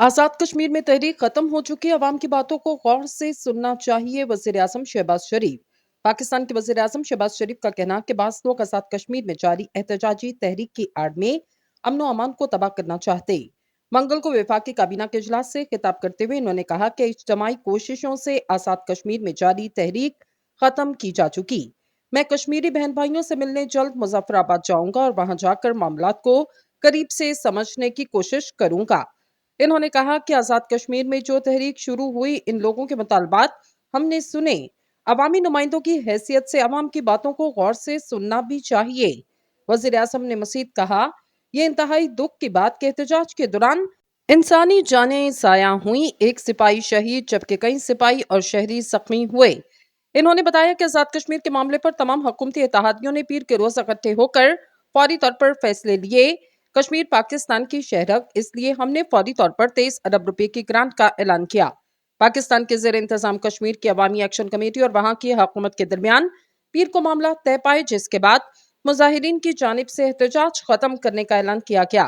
आजाद कश्मीर में तहरीक खत्म हो चुकी अवाम की बातों को गौर से सुनना चाहिए। वजीर आजम शहबाज शरीफ। पाकिस्तान के वजीर आजम शहबाज शरीफ का कहना कि बास लोग आजाद कश्मीर में जारी एहतजाजी तहरीक की आड़ में अमन अमान को तबाह करना चाहते। मंगल को वफाकी काबीना के इजलास से खिताब करते हुए उन्होंने कहा कि इज्तमाही कोशिशों से आजाद कश्मीर में जारी तहरीक खत्म की जा चुकी। मैं कश्मीरी बहन भाइयों से मिलने जल्द मुजफ्फराबाद जाऊंगा और वहां जाकर मामलात को करीब से समझने की कोशिश करूंगा। इन्होंने कहा कि आजाद कश्मीर में जो तहरीक शुरू हुई, इन लोगों के मुतालबात हमने सुने। अवामी नुमाइंदों की हैसियत से अवाम की बातों को गौर से सुनना भी चाहिए। वजीर आजम ने मजीद कहा, यह इंतहाई दुख की बात कि एहतजाज के दौरान इंसानी जानें जाया हुई, एक सिपाही शहीद जबकि कई सिपाही और शहरी जख्मी हुए। इन्होंने बताया कि आजाद कश्मीर के मामले पर तमाम हुकूमती इत्तेहादियों ने पीर के रोज इकट्ठे होकर फौरी तौर पर फैसले लिए। कश्मीर पाकिस्तान की शहरक, इसलिए हमने फौरी तौर पर 23 अरब रुपए की ग्रांट का ऐलान किया। पाकिस्तान के जेर इंतजाम कश्मीर की अवामी एक्शन कमेटी और वहां की हुकूमत के दरमियान पीर को मामला तय पाए, जिसके बाद मुजाहिरीन की जानिब से एहतजाज खत्म करने का ऐलान किया गया।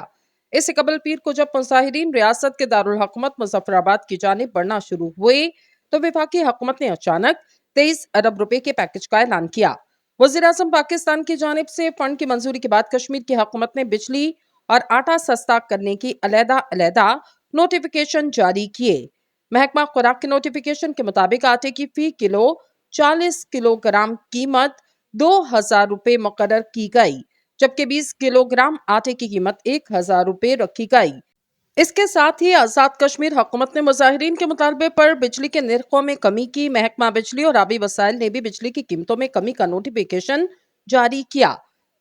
इससे कबल पीर को जब मुजाहिरीन रियासत के दारुल हुकूमत मुजफ्फराबाद की जानिब बढ़ना शुरू हुए तो वफाकी हुकूमत ने अचानक 23 अरब रुपए के पैकेज का ऐलान किया। वजीर आजम पाकिस्तान की जानिब से फंड की मंजूरी के बाद कश्मीर की हुकूमत ने बिजली और आटा सस्ता करने की अलहदा नोटिफिकेशन जारी किए। महकमा खुराक के नोटिफिकेशन के मुताबिक आटे की फी किलो 40 किलोग्राम कीमत 2,000 रुपए मुकर्रर की गई, जबकि 20 किलोग्राम आटे की कीमत 1,000 रुपए रखी गई। इसके साथ ही आजाद कश्मीर हुकूमत ने मुजाहिरीन के मुतालबे पर बिजली के निर्खों में कमी की। महकमा बिजली और आबी वसाइल ने भी बिजली की कीमतों में कमी का नोटिफिकेशन जारी किया।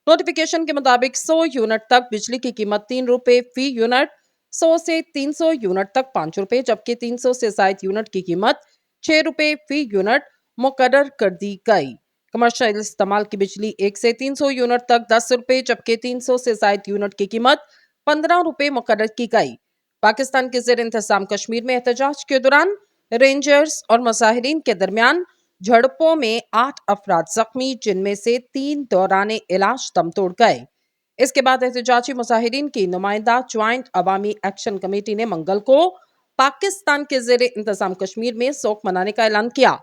नोटिफिकेशन के मुताबिक 100 यूनिट तक बिजली की कीमत 3 रुपए फी यूनिट, 100 से 300 यूनिट तक 5 रुपए, जबकि 300 से ज्यादा यूनिट की कीमत 6 रुपए फी यूनिट मुकर्रर कर दी गई। कमर्शियल इस्तेमाल की बिजली 1 से 300 यूनिट तक 10 रुपए, जबकि 300 से ज्यादा यूनिट की कीमत 15 रुपए मुकर्रर की गई। पाकिस्तान के जेर इंतजाम कश्मीर में एहतजाज के दौरान रेंजर्स और मुजाहिरीन के दरमियान झड़पों में 8 अफराद जख्मी, जिनमें से 3 दौरान इलाज दम तोड़ गए। इसके बाद एहतजाजी मुजाहिरीन की नुमाइंदा ज्वाइंट अवामी एक्शन कमेटी ने मंगल को पाकिस्तान के जेर इंतजाम कश्मीर में शोक मनाने का ऐलान किया।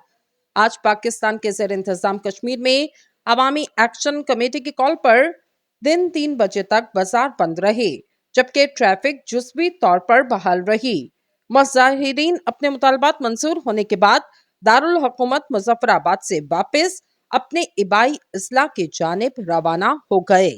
आज पाकिस्तान के जेर इंतजाम कश्मीर में अवामी एक्शन कमेटी की कॉल पर दिन 3 बजे तक बाजार बंद रहे, जबकि ट्रैफिक जुज़वी तौर पर बहाल रही। मुजाहिरीन अपने मुतालबात मंजूर होने के बाद दारुल हुकूमत मुजफ्फराबाद से वापस अपने इबाई अजला की जानिब रवाना हो गए।